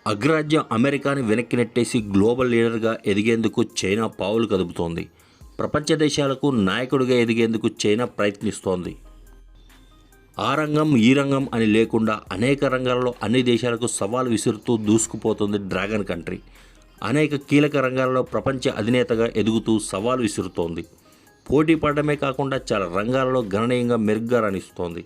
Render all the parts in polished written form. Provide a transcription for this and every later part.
అగ్రరాజ్యం అమెరికాని వెనక్కి నెట్టేసి గ్లోబల్ లీడర్గా ఎదిగేందుకు చైనా పావులు కదుపుతోంది. ప్రపంచ దేశాలకు నాయకుడిగా ఎదిగేందుకు చైనా ప్రయత్నిస్తోంది. ఆ రంగం ఈ రంగం అని లేకుండా అనేక రంగాలలో అన్ని దేశాలకు సవాల్ విసురుతూ దూసుకుపోతుంది డ్రాగన్ కంట్రీ. అనేక కీలక రంగాలలో ప్రపంచ అధినేతగా ఎదుగుతూ సవాల్ విసురుతోంది. పోటీ పడడమే కాకుండా చాలా రంగాలలో గణనీయంగా మెరుగ్గా రాణిస్తోంది.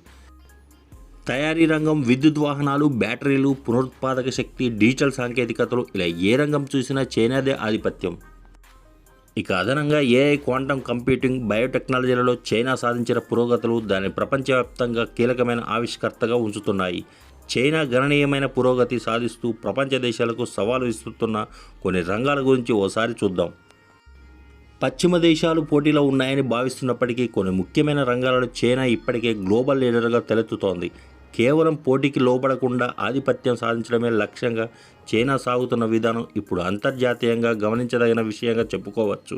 తయారీ రంగం, విద్యుత్ వాహనాలు, బ్యాటరీలు, పునరుత్పాదక శక్తి, డిజిటల్ సాంకేతికతలు ఇలా ఏ రంగం చూసినా చైనాదే ఆధిపత్యం. ఇక అదనంగా ఏఐ, క్వాంటం కంప్యూటింగ్, బయోటెక్నాలజీలలో చైనా సాధించిన పురోగతులు దాన్ని ప్రపంచవ్యాప్తంగా కీలకమైన ఆవిష్కర్తగా ఉంచుతున్నాయి. చైనా గణనీయమైన పురోగతి సాధిస్తూ ప్రపంచ దేశాలకు సవాలు విసురుతున్న కొన్ని రంగాల గురించి ఓసారి చూద్దాం. పశ్చిమ దేశాలు పోటీలో ఉన్నాయని భావిస్తున్నప్పటికీ కొన్ని ముఖ్యమైన రంగాలలో చైనా ఇప్పటికే గ్లోబల్ లీడర్గా తలెత్తుతోంది. కేవలం పోటీకి లోబడకుండా ఆధిపత్యం సాధించడమే లక్ష్యంగా చైనా సాగుతున్న విధానం ఇప్పుడు అంతర్జాతీయంగా గమనించదగిన విషయంగా చెప్పుకోవచ్చు.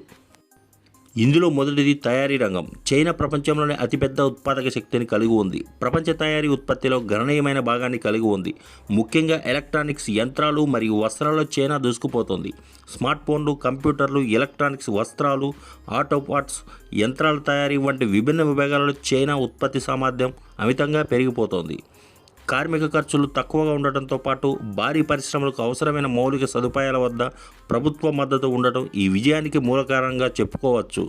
ఇందులో మొదటిది తయారీ రంగం. చైనా ప్రపంచంలోనే అతిపెద్ద ఉత్పాదక శక్తిని కలిగి ఉంది. ప్రపంచ తయారీ ఉత్పత్తిలో గణనీయమైన భాగాన్ని కలిగి ఉంది. ముఖ్యంగా ఎలక్ట్రానిక్స్, యంత్రాలు మరియు వస్త్రాల్లో చైనా దూసుకుపోతుంది. స్మార్ట్ ఫోన్లు, కంప్యూటర్లు, ఎలక్ట్రానిక్స్, వస్త్రాలు, ఆటో పార్ట్స్, యంత్రాల తయారీ వంటి విభిన్న విభాగాలలో చైనా ఉత్పత్తి సామర్థ్యం అమితంగా పెరిగిపోతోంది. కార్మిక ఖర్చులు తక్కువగా ఉండటంతో పాటు భారీ పరిశ్రమలకు అవసరమైన మౌలిక సదుపాయాల వద్ద ప్రభుత్వ మద్దతు ఉండటం ఈ విజయానికి మూల కారణంగా చెప్పుకోవచ్చు.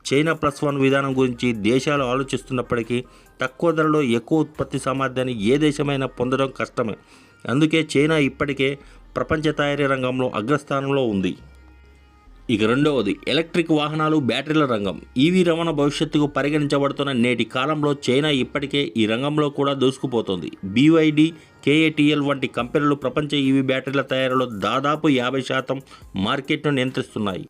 చైనా +1 విధానం గురించి దేశాలు ఆలోచిస్తున్నప్పటికీ తక్కువ ధరలో ఎక్కువ ఉత్పత్తి సామర్థ్యాన్ని ఏ దేశమైనా పొందడం కష్టమే. అందుకే చైనా ఇప్పటికే ప్రపంచ తయారీ రంగంలో అగ్రస్థానంలో ఉంది. ఇక రెండవది ఎలక్ట్రిక్ వాహనాలు, బ్యాటరీల రంగం. ఈవీ రవాణా భవిష్యత్తుకు పరిగణించబడుతున్న నేటి కాలంలో చైనా ఇప్పటికే ఈ రంగంలో కూడా దూసుకుపోతోంది. BYD, KATL వంటి కంపెనీలు ప్రపంచ ఈవీ బ్యాటరీల తయారీలో దాదాపు 50% మార్కెట్ను నియంత్రిస్తున్నాయి.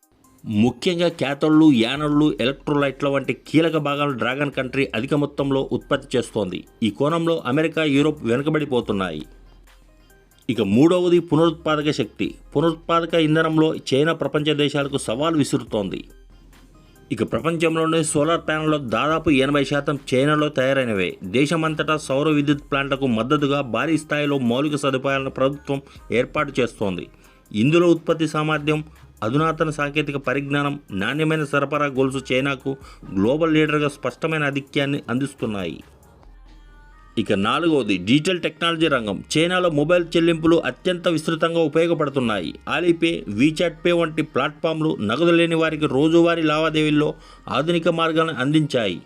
ముఖ్యంగా క్యాథోడ్లు, యానోడ్లు, ఎలక్ట్రోలైట్ల వంటి కీలక భాగాలను డ్రాగన్ కంట్రీ అధిక మొత్తంలో ఉత్పత్తి చేస్తోంది. ఈ కోణంలో అమెరికా, యూరోప్ వెనుకబడిపోతున్నాయి. ఇక మూడవది పునరుత్పాదక శక్తి. పునరుత్పాదక ఇంధనంలో చైనా ప్రపంచ దేశాలకు సవాల్ విసురుతోంది. ఇక ప్రపంచంలోని సోలార్ ప్యానెల్లో దాదాపు 80% చైనాలో తయారైనవే. దేశమంతటా సౌర విద్యుత్ ప్లాంట్లకు మద్దతుగా భారీ స్థాయిలో మౌలిక సదుపాయాలను ప్రభుత్వం ఏర్పాటు చేస్తోంది. ఇందులో ఉత్పత్తి సామర్థ్యం, అధునాతన సాంకేతిక పరిజ్ఞానం, నాణ్యమైన సరఫరా గొలుసు చైనాకు గ్లోబల్ లీడర్గా స్పష్టమైన ఆధిక్యాన్ని అందిస్తున్నాయి. ఇక నాలుగవది డిజిటల్ టెక్నాలజీ రంగం. చైనాలో మొబైల్ చెల్లింపులు అత్యంత విస్తృతంగా ఉపయోగపడుతున్నాయి. ఆలీపే, వీచాట్ పే వంటి ప్లాట్ఫామ్లు నగదు లేని వారికి రోజువారీ లావాదేవీల్లో ఆధునిక మార్గాలను అందించాయి.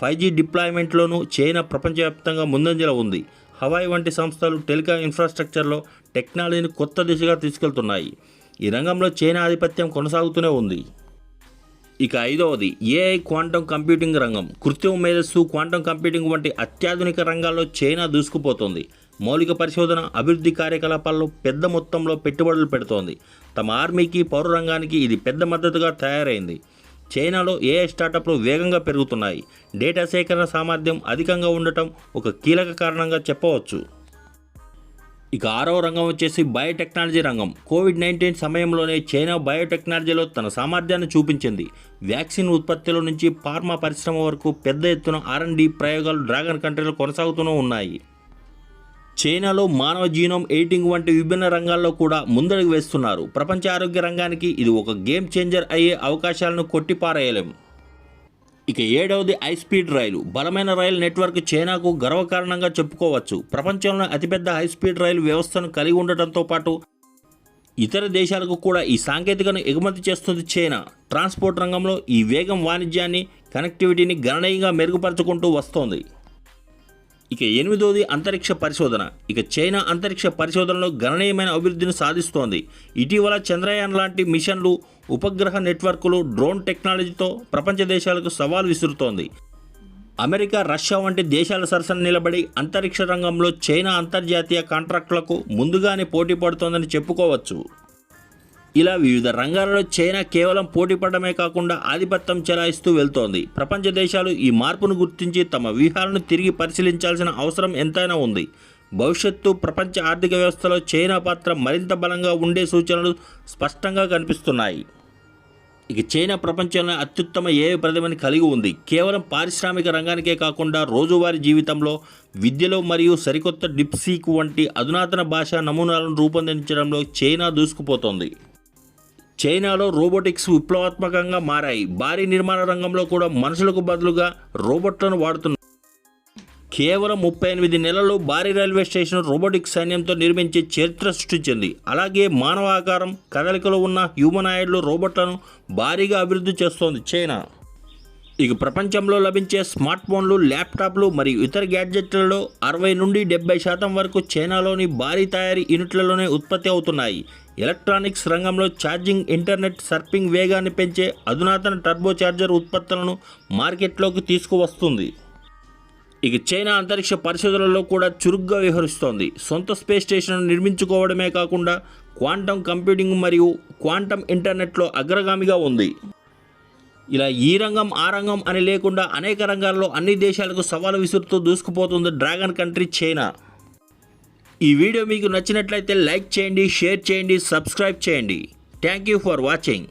5G డిప్లాయ్మెంట్లోనూ చైనా ప్రపంచవ్యాప్తంగా ముందంజలో ఉంది. హవాయి వంటి సంస్థలు టెలికాం ఇన్ఫ్రాస్ట్రక్చర్లో టెక్నాలజీని కొత్త దిశగా తీసుకెళ్తున్నాయి. ఈ రంగంలో చైనా ఆధిపత్యం కొనసాగుతూనే ఉంది. ఇక ఐదవది ఏఐ, క్వాంటం కంప్యూటింగ్ రంగం. కృత్రిమ మేధస్సు, క్వాంటం కంప్యూటింగ్ వంటి అత్యాధునిక రంగాల్లో చైనా దూసుకుపోతోంది. మౌలిక పరిశోధన, అభివృద్ధి కార్యకలాపాల్లో పెద్ద మొత్తంలో పెట్టుబడులు పెడుతోంది. తమ ఆర్మీకి, పౌర రంగానికి ఇది పెద్ద మద్దతుగా తయారైంది. చైనాలో ఏఐ స్టార్టప్లు వేగంగా పెరుగుతున్నాయి. డేటా సేకరణ సామర్థ్యం అధికంగా ఉండటం ఒక కీలక కారణంగా చెప్పవచ్చు. ఇక ఆరవ రంగం వచ్చేసి బయోటెక్నాలజీ రంగం. కోవిడ్-19 సమయంలోనే చైనా బయోటెక్నాలజీలో తన సామర్థ్యాన్ని చూపించింది. వ్యాక్సిన్ ఉత్పత్తిలో నుంచి ఫార్మా పరిశ్రమ వరకు పెద్ద ఎత్తున R&D ప్రయోగాలు డ్రాగన్ కంట్రీలో కొనసాగుతూనే ఉన్నాయి. చైనాలో మానవ జీనోమ్ ఎడిటింగ్ వంటి విభిన్న రంగాల్లో కూడా ముందడుగు వేస్తున్నారు. ప్రపంచ ఆరోగ్య రంగానికి ఇది ఒక గేమ్ చేంజర్ అయ్యే అవకాశాలను కొట్టిపారేయలేం. ఇక ఏడవది హైస్పీడ్ రైలు. బలమైన రైలు నెట్వర్క్ చైనాకు గర్వకారణంగా చెప్పుకోవచ్చు. ప్రపంచంలో అతిపెద్ద హైస్పీడ్ రైలు వ్యవస్థను కలిగి ఉండటంతో పాటు ఇతర దేశాలకు కూడా ఈ సాంకేతికను ఎగుమతి చేస్తుంది చైనా. ట్రాన్స్పోర్ట్ రంగంలో ఈ వేగం వాణిజ్యాన్ని, కనెక్టివిటీని గణనీయంగా మెరుగుపరుచుకుంటూ వస్తోంది. ఇక ఎనిమిదవది అంతరిక్ష పరిశోధన. ఇక చైనా అంతరిక్ష పరిశోధనలో గణనీయమైన అభివృద్ధిని సాధిస్తోంది. ఇటీవల చంద్రయాన్ లాంటి మిషన్లు, ఉపగ్రహ నెట్వర్కులు, డ్రోన్ టెక్నాలజీతో ప్రపంచ దేశాలకు సవాల్ విసురుతోంది. అమెరికా, రష్యా వంటి దేశాల సరసన నిలబడి అంతరిక్ష రంగంలో చైనా అంతర్జాతీయ కాంట్రాక్టులకు ముందుగానే పోటీ పడుతోందని చెప్పుకోవచ్చు. ఇలా వివిధ రంగాలలో చైనా కేవలం పోటీ పడడమే కాకుండా ఆధిపత్యం చెలాయిస్తూ వెళ్తోంది. ప్రపంచ దేశాలు ఈ మార్పును గుర్తించి తమ వ్యూహాలను తిరిగి పరిశీలించాల్సిన అవసరం ఎంతైనా ఉంది. భవిష్యత్తు ప్రపంచ ఆర్థిక వ్యవస్థలో చైనా పాత్ర మరింత బలంగా ఉండే సూచనలు స్పష్టంగా కనిపిస్తున్నాయి. ఇక చైనా ప్రపంచంలో అత్యుత్తమ ఏఐ ప్రతిభని కలిగి ఉంది. కేవలం పారిశ్రామిక రంగానికే కాకుండా రోజువారీ జీవితంలో, విద్యలో మరియు సరికొత్త డిప్సీక్ వంటి అధునాతన భాషా నమూనాలను రూపొందించడంలో చైనా దూసుకుపోతోంది. చైనాలో రోబోటిక్స్ విప్లవాత్మకంగా మారాయి. భారీ నిర్మాణ రంగంలో కూడా మనుషులకు బదులుగా రోబోట్లను వాడుతున్నారు. కేవలం 38 నెలల్లో భారీ రైల్వే స్టేషన్ రోబోటిక్ సైన్యంతో నిర్మించి చరిత్ర సృష్టించింది. అలాగే మానవ ఆకారం, కదలికలో ఉన్న హ్యూమనాయిడ్లు రోబోట్లను భారీగా అభివృద్ధి చేస్తోంది చైనా. ఇక ప్రపంచంలో లభించే స్మార్ట్ ఫోన్లు, ల్యాప్టాప్లు మరియు ఇతర గ్యాడ్జెట్లలో 60 నుండి 70% వరకు చైనాలోని భారీ తయారీ యూనిట్లలోనే ఉత్పత్తి అవుతున్నాయి. ఎలక్ట్రానిక్స్ రంగంలో ఛార్జింగ్, ఇంటర్నెట్ సర్ఫింగ్ వేగాన్ని పెంచే అధునాతన టర్బో చార్జర్ ఉత్పత్తులను మార్కెట్లోకి తీసుకువస్తుంది. ఇక చైనా అంతరిక్ష పరిశోధనలో కూడా చురుగ్గా వ్యవహరిస్తోంది. సొంత స్పేస్ స్టేషన్ను నిర్మించుకోవడమే కాకుండా క్వాంటం కంప్యూటింగ్ మరియు క్వాంటం ఇంటర్నెట్లో అగ్రగామిగా ఉంది. ఇలా ఈ రంగం ఆ రంగం అని లేకుండా అనేక రంగాల్లో అన్ని దేశాలకు సవాలు విసురుతూ దూసుకుపోతుంది డ్రాగన్ కంట్రీ చైనా. ఈ వీడియో మీకు నచ్చినట్లయితే లైక్ చేయండి, షేర్ చేయండి, సబ్స్క్రైబ్ చేయండి. Thank you for watching.